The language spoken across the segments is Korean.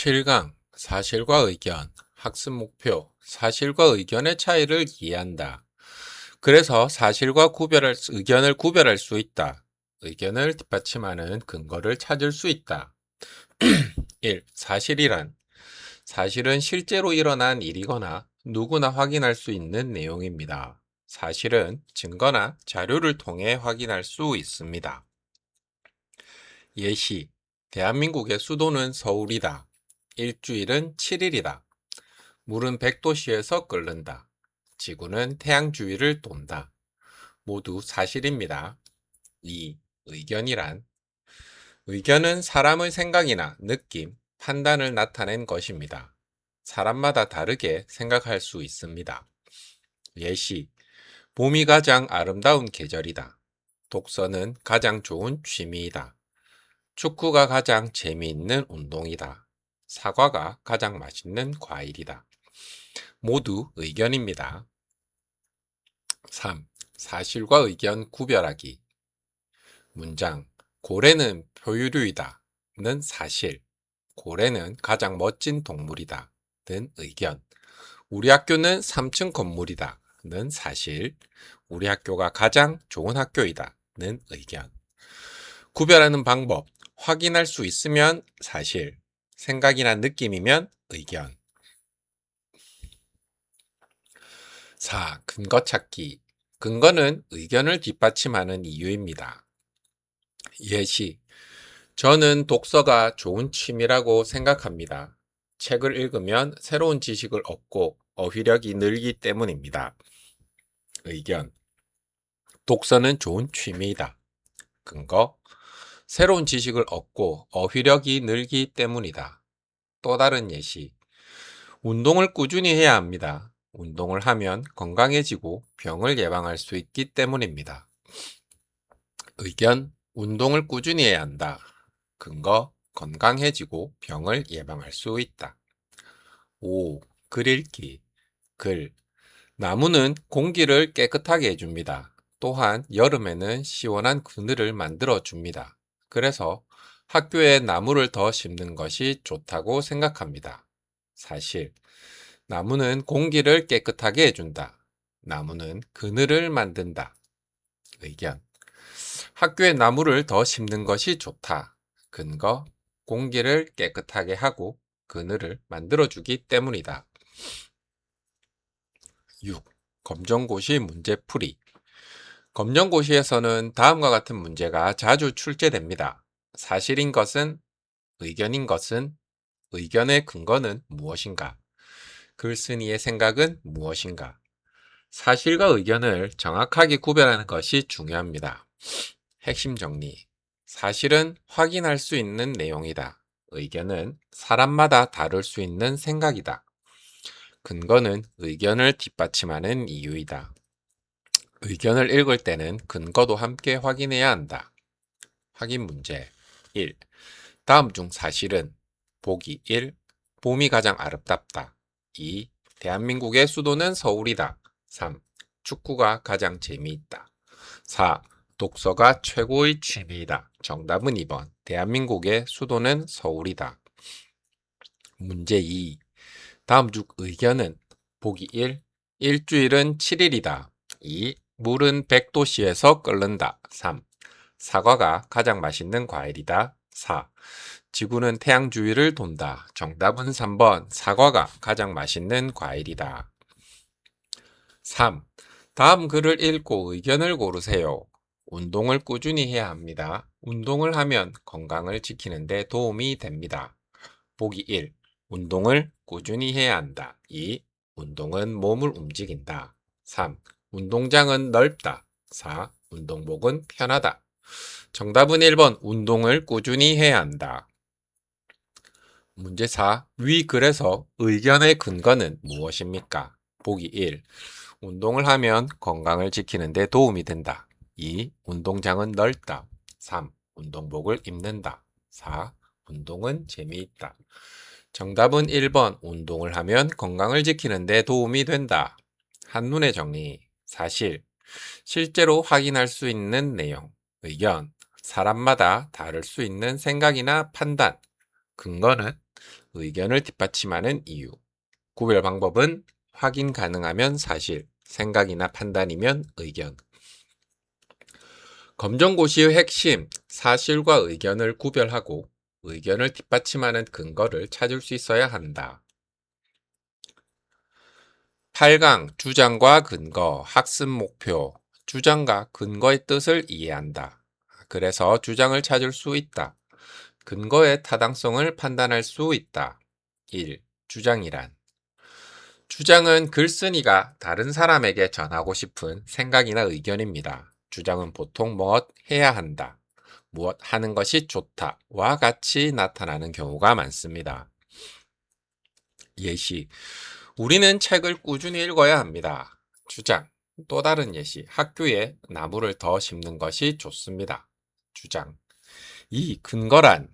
7강 사실과 의견, 학습 목표, 사실과 의견의 차이를 이해한다. 그래서 의견을 구별할 수 있다. 의견을 뒷받침하는 근거를 찾을 수 있다. 1. 사실이란 사실은 실제로 일어난 일이거나 누구나 확인할 수 있는 내용입니다. 사실은 증거나 자료를 통해 확인할 수 있습니다. 예시, 대한민국의 수도는 서울이다. 일주일은 7일이다. 물은 100도씨에서 끓는다. 지구는 태양 주위를 돈다. 모두 사실입니다. 2. 의견이란 의견은 사람의 생각이나 느낌, 판단을 나타낸 것입니다. 사람마다 다르게 생각할 수 있습니다. 예시, 봄이 가장 아름다운 계절이다. 독서는 가장 좋은 취미이다. 축구가 가장 재미있는 운동이다. 사과가 가장 맛있는 과일이다. 모두 의견입니다. 3. 사실과 의견 구별하기. 문장 고래는 포유류이다 는 사실, 고래는 가장 멋진 동물이다 는 의견, 우리 학교는 3층 건물이다 는 사실, 우리 학교가 가장 좋은 학교이다 는 의견. 구별하는 방법, 확인할 수 있으면 사실, 생각이나 느낌이면 의견. 4. 근거 찾기. 근거는 의견을 뒷받침하는 이유입니다. 예시, 저는 독서가 좋은 취미라고 생각합니다. 책을 읽으면 새로운 지식을 얻고 어휘력이 늘기 때문입니다. 의견, 독서는 좋은 취미이다. 근거, 새로운 지식을 얻고 어휘력이 늘기 때문이다. 또 다른 예시, 운동을 꾸준히 해야 합니다. 운동을 하면 건강해지고 병을 예방할 수 있기 때문입니다. 의견, 운동을 꾸준히 해야 한다. 근거, 건강해지고 병을 예방할 수 있다. 5. 글 읽기. 글. 나무는 공기를 깨끗하게 해줍니다. 또한 여름에는 시원한 그늘을 만들어 줍니다. 그래서 학교에 나무를 더 심는 것이 좋다고 생각합니다. 사실, 나무는 공기를 깨끗하게 해준다. 나무는 그늘을 만든다. 의견. 학교에 나무를 더 심는 것이 좋다. 근거, 공기를 깨끗하게 하고 그늘을 만들어주기 때문이다. 6. 검정고시 문제풀이. 검정고시에서는 다음과 같은 문제가 자주 출제됩니다. 사실인 것은, 의견인 것은, 의견의 근거는 무엇인가? 글쓴이의 생각은 무엇인가? 사실과 의견을 정확하게 구별하는 것이 중요합니다. 핵심 정리. 사실은 확인할 수 있는 내용이다. 의견은 사람마다 다를 수 있는 생각이다. 근거는 의견을 뒷받침하는 이유이다. 의견을 읽을 때는 근거도 함께 확인해야 한다. 확인 문제 1. 다음 중 사실은 보기 1. 봄이 가장 아름답다. 2. 대한민국의 수도는 서울이다. 3. 축구가 가장 재미있다. 4. 독서가 최고의 취미이다. 정답은 2번. 대한민국의 수도는 서울이다. 문제 2. 다음 중 의견은 보기 1. 일주일은 7일이다. 2. 물은 100도씨에서 끓는다. 3. 사과가 가장 맛있는 과일이다. 4. 지구는 태양 주위를 돈다. 정답은 3번. 사과가 가장 맛있는 과일이다. 3. 다음 글을 읽고 의견을 고르세요. 운동을 꾸준히 해야 합니다. 운동을 하면 건강을 지키는 데 도움이 됩니다. 보기 1. 운동을 꾸준히 해야 한다. 2. 운동은 몸을 움직인다. 3. 운동장은 넓다. 4. 운동복은 편하다. 정답은 1번. 운동을 꾸준히 해야 한다. 문제 4. 위 글에서 의견의 근거는 무엇입니까? 보기 1. 운동을 하면 건강을 지키는 데 도움이 된다. 2. 운동장은 넓다. 3. 운동복을 입는다. 4. 운동은 재미있다. 정답은 1번. 운동을 하면 건강을 지키는 데 도움이 된다. 한눈에 정리. 사실. 실제로 확인할 수 있는 내용. 의견. 사람마다 다를 수 있는 생각이나 판단. 근거는 의견을 뒷받침하는 이유. 구별 방법은 확인 가능하면 사실, 생각이나 판단이면 의견. 검정고시의 핵심, 사실과 의견을 구별하고 의견을 뒷받침하는 근거를 찾을 수 있어야 한다. 8강 주장과 근거, 학습 목표. 주장과 근거의 뜻을 이해한다. 그래서 주장을 찾을 수 있다. 근거의 타당성을 판단할 수 있다. 1. 주장이란. 주장은 글쓴이가 다른 사람에게 전하고 싶은 생각이나 의견입니다. 주장은 보통 무엇 해야 한다, 무엇 하는 것이 좋다와 같이 나타나는 경우가 많습니다. 예시. 우리는 책을 꾸준히 읽어야 합니다. 주장. 또 다른 예시. 학교에 나무를 더 심는 것이 좋습니다. 주장. 2. 근거란.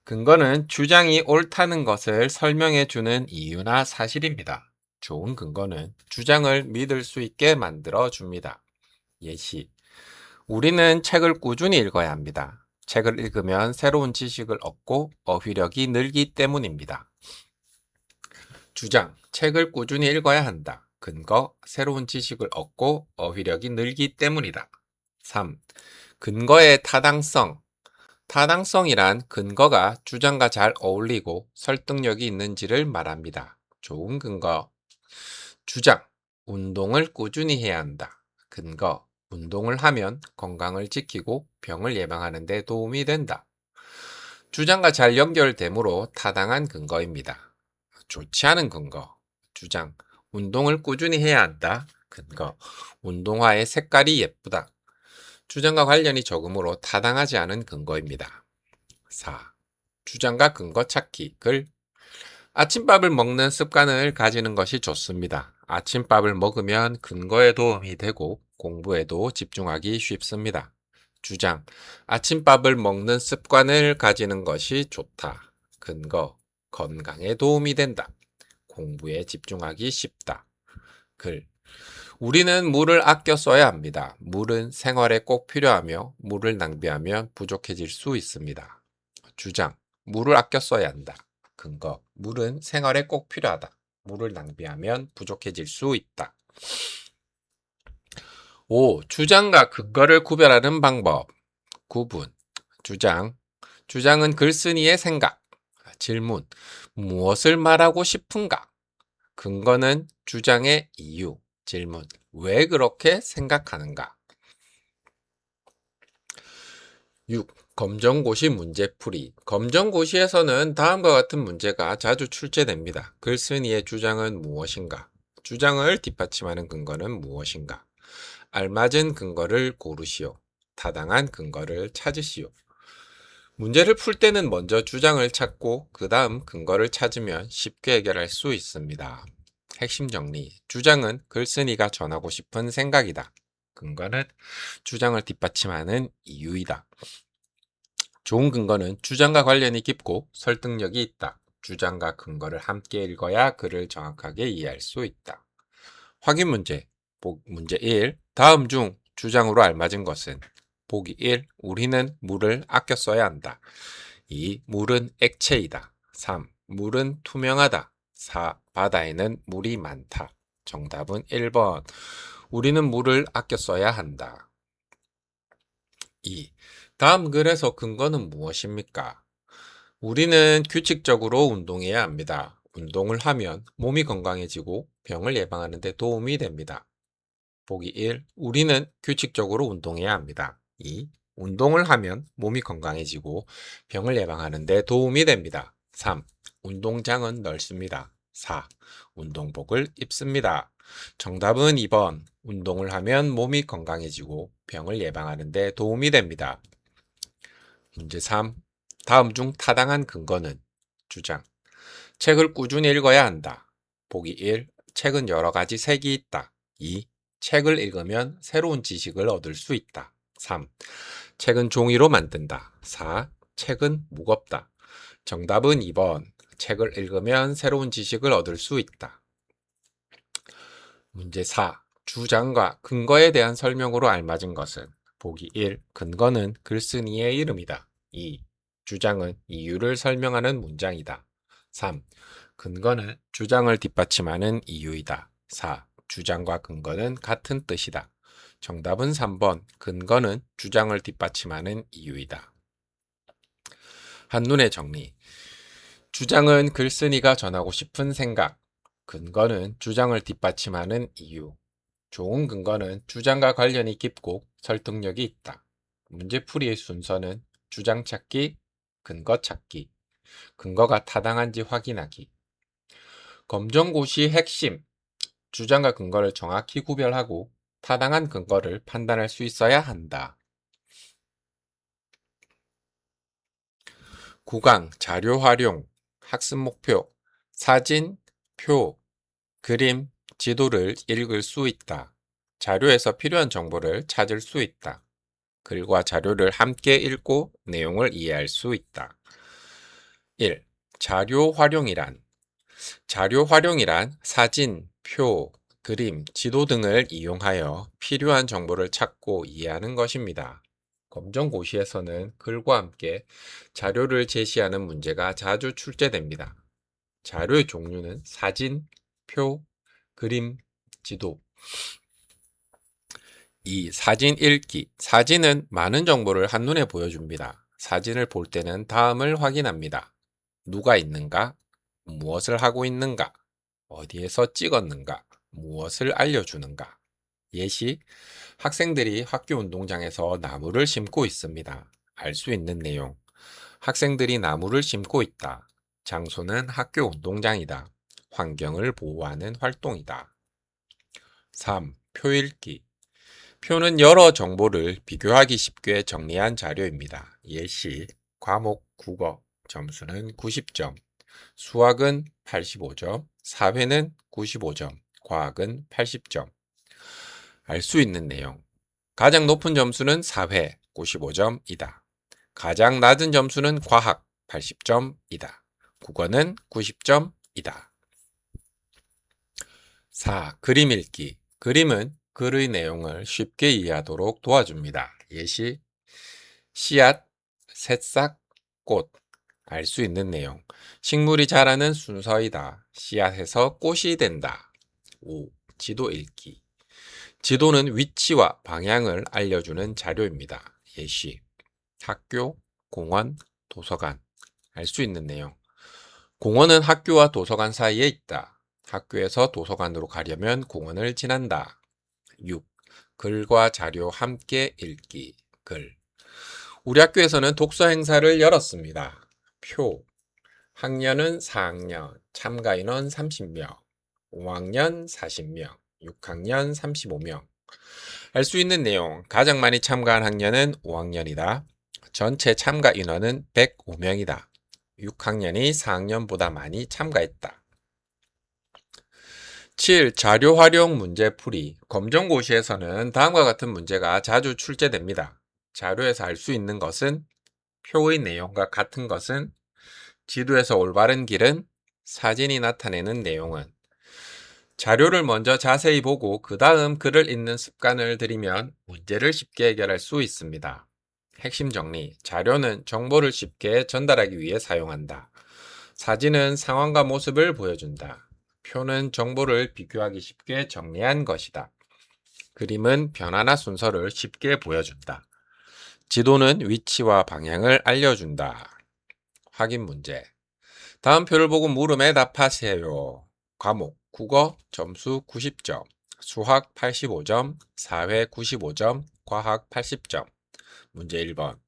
근거는 주장이 옳다는 것을 설명해 주는 이유나 사실입니다. 좋은 근거는 주장을 믿을 수 있게 만들어 줍니다. 예시. 우리는 책을 꾸준히 읽어야 합니다. 책을 읽으면 새로운 지식을 얻고 어휘력이 늘기 때문입니다. 주장. 책을 꾸준히 읽어야 한다. 근거. 새로운 지식을 얻고 어휘력이 늘기 때문이다. 3. 근거의 타당성. 타당성이란 근거가 주장과 잘 어울리고 설득력이 있는지를 말합니다. 좋은 근거. 주장. 운동을 꾸준히 해야 한다. 근거. 운동을 하면 건강을 지키고 병을 예방하는 데 도움이 된다. 주장과 잘 연결되므로 타당한 근거입니다. 좋지 않은 근거. 주장. 운동을 꾸준히 해야 한다. 근거. 운동화의 색깔이 예쁘다. 주장과 관련이 적으므로 타당하지 않은 근거입니다. 4. 주장과 근거 찾기. 글. 아침밥을 먹는 습관을 가지는 것이 좋습니다. 아침밥을 먹으면 근거에 도움이 되고 공부에도 집중하기 쉽습니다. 주장. 아침밥을 먹는 습관을 가지는 것이 좋다. 근거. 건강에 도움이 된다. 공부에 집중하기 쉽다. 글. 우리는 물을 아껴 써야 합니다. 물은 생활에 꼭 필요하며 물을 낭비하면 부족해질 수 있습니다. 주장. 물을 아껴 써야 한다. 근거. 물은 생활에 꼭 필요하다. 물을 낭비하면 부족해질 수 있다. 5. 주장과 근거를 구별하는 방법. 구분. 주장. 주장은 글쓴이의 생각. 질문. 무엇을 말하고 싶은가? 근거는 주장의 이유. 질문. 왜 그렇게 생각하는가? 6. 검정고시 문제풀이. 검정고시에서는 다음과 같은 문제가 자주 출제됩니다. 글쓴이의 주장은 무엇인가? 주장을 뒷받침하는 근거는 무엇인가? 알맞은 근거를 고르시오. 타당한 근거를 찾으시오. 문제를 풀 때는 먼저 주장을 찾고 그 다음 근거를 찾으면 쉽게 해결할 수 있습니다. 핵심 정리. 주장은 글쓴이가 전하고 싶은 생각이다. 근거는 주장을 뒷받침하는 이유이다. 좋은 근거는 주장과 관련이 깊고 설득력이 있다. 주장과 근거를 함께 읽어야 글을 정확하게 이해할 수 있다. 확인 문제. 문제 1. 다음 중 주장으로 알맞은 것은? 보기 1. 우리는 물을 아껴 써야 한다. 2. 물은 액체이다. 3. 물은 투명하다. 4. 바다에는 물이 많다. 정답은 1번. 우리는 물을 아껴 써야 한다. 2. 다음 글에서 근거는 무엇입니까? 우리는 규칙적으로 운동해야 합니다. 운동을 하면 몸이 건강해지고 병을 예방하는 데 도움이 됩니다. 보기 1. 우리는 규칙적으로 운동해야 합니다. 2. 운동을 하면 몸이 건강해지고 병을 예방하는 데 도움이 됩니다. 3. 운동장은 넓습니다. 4. 운동복을 입습니다. 정답은 2번. 운동을 하면 몸이 건강해지고 병을 예방하는 데 도움이 됩니다. 문제 3. 다음 중 타당한 근거는? 주장. 책을 꾸준히 읽어야 한다. 보기 1. 책은 여러 가지 색이 있다. 2. 책을 읽으면 새로운 지식을 얻을 수 있다. 3. 책은 종이로 만든다. 4. 책은 무겁다. 정답은 2번. 책을 읽으면 새로운 지식을 얻을 수 있다. 문제 4. 주장과 근거에 대한 설명으로 알맞은 것은? 보기 1. 근거는 글쓴이의 이름이다. 2. 주장은 이유를 설명하는 문장이다. 3. 근거는 주장을 뒷받침하는 이유이다. 4. 주장과 근거는 같은 뜻이다. 정답은 3번. 근거는 주장을 뒷받침하는 이유이다. 한눈에 정리. 주장은 글쓴이가 전하고 싶은 생각. 근거는 주장을 뒷받침하는 이유. 좋은 근거는 주장과 관련이 깊고 설득력이 있다. 문제풀이의 순서는 주장 찾기, 근거 찾기, 근거가 타당한지 확인하기. 검정고시 핵심. 주장과 근거를 정확히 구별하고 타당한 근거를 판단할 수 있어야 한다. 9강 자료 활용, 학습 목표, 사진, 표, 그림, 지도를 읽을 수 있다. 자료에서 필요한 정보를 찾을 수 있다. 글과 자료를 함께 읽고 내용을 이해할 수 있다. 1. 자료 활용이란 사진, 표, 그림, 지도 등을 이용하여 필요한 정보를 찾고 이해하는 것입니다. 검정고시에서는 글과 함께 자료를 제시하는 문제가 자주 출제됩니다. 자료의 종류는 사진, 표, 그림, 지도. 2. 사진 읽기. 사진은 많은 정보를 한눈에 보여줍니다. 사진을 볼 때는 다음을 확인합니다. 누가 있는가? 무엇을 하고 있는가? 어디에서 찍었는가? 무엇을 알려주는가? 예시, 학생들이 학교 운동장에서 나무를 심고 있습니다. 알 수 있는 내용. 학생들이 나무를 심고 있다. 장소는 학교 운동장이다. 환경을 보호하는 활동이다. 3. 표 읽기. 표는 여러 정보를 비교하기 쉽게 정리한 자료입니다. 예시, 과목 국어 점수는 90점, 수학은 85점, 사회는 95점, 과학은 80점. 알 수 있는 내용. 가장 높은 점수는 사회 95점이다. 가장 낮은 점수는 과학 80점이다. 국어는 90점이다. 4. 그림 읽기. 그림은 글의 내용을 쉽게 이해하도록 도와줍니다. 예시, 씨앗, 새싹, 꽃. 알 수 있는 내용. 식물이 자라는 순서이다. 씨앗에서 꽃이 된다. 5. 지도 읽기. 지도는 위치와 방향을 알려주는 자료입니다. 예시, 학교, 공원, 도서관. 알 수 있는 내용. 공원은 학교와 도서관 사이에 있다. 학교에서 도서관으로 가려면 공원을 지난다. 6. 글과 자료 함께 읽기. 글. 우리 학교에서는 독서 행사를 열었습니다. 표. 학년은 4학년, 참가 인원 30명, 5학년 40명, 6학년 35명. 알 수 있는 내용. 가장 많이 참가한 학년은 5학년이다. 전체 참가 인원은 105명이다. 6학년이 4학년보다 많이 참가했다. 7. 자료 활용 문제풀이. 검정고시에서는 다음과 같은 문제가 자주 출제됩니다. 자료에서 알 수 있는 것은, 표의 내용과 같은 것은, 지도에서 올바른 길은, 사진이 나타내는 내용은. 자료를 먼저 자세히 보고 그 다음 글을 읽는 습관을 들이면 문제를 쉽게 해결할 수 있습니다. 핵심 정리. 자료는 정보를 쉽게 전달하기 위해 사용한다. 사진은 상황과 모습을 보여준다. 표는 정보를 비교하기 쉽게 정리한 것이다. 그림은 변화나 순서를 쉽게 보여준다. 지도는 위치와 방향을 알려준다. 확인 문제. 다음 표를 보고 물음에 답하세요. 과목 국어 점수 90점, 수학 85점, 사회 95점, 과학 80점. 문제 1번.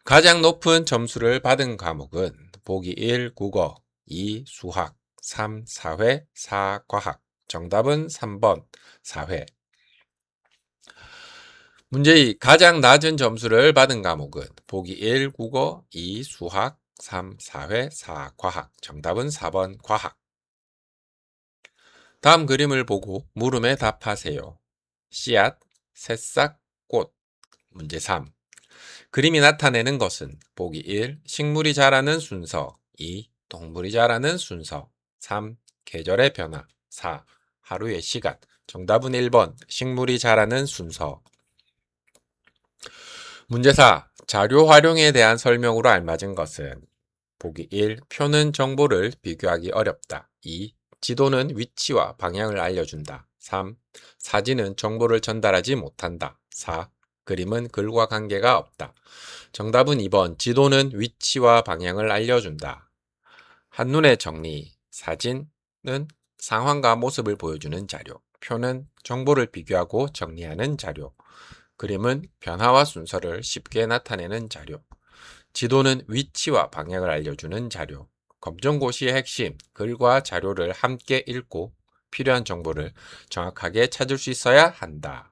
가장 높은 점수를 받은 과목은 보기 1 국어, 2 수학, 3 사회, 4 과학. 정답은 3번 사회. 문제 2. 가장 낮은 점수를 받은 과목은 보기 1 국어, 2 수학, 3 사회, 4 과학. 정답은 4번 과학. 다음 그림을 보고 물음에 답하세요. 씨앗, 새싹, 꽃. 문제 3. 그림이 나타내는 것은 보기 1. 식물이 자라는 순서, 2. 동물이 자라는 순서, 3. 계절의 변화, 4. 하루의 시간. 정답은 1번 식물이 자라는 순서. 문제 4. 자료 활용에 대한 설명으로 알맞은 것은 보기 1. 표는 정보를 비교하기 어렵다. 2. 지도는 위치와 방향을 알려준다. 3. 사진은 정보를 전달하지 못한다. 4. 그림은 글과 관계가 없다. 정답은 2번. 지도는 위치와 방향을 알려준다. 한눈에 정리. 사진은 상황과 모습을 보여주는 자료. 표는 정보를 비교하고 정리하는 자료. 그림은 변화와 순서를 쉽게 나타내는 자료. 지도는 위치와 방향을 알려주는 자료. 검정고시의 핵심, 글과 자료를 함께 읽고 필요한 정보를 정확하게 찾을 수 있어야 한다.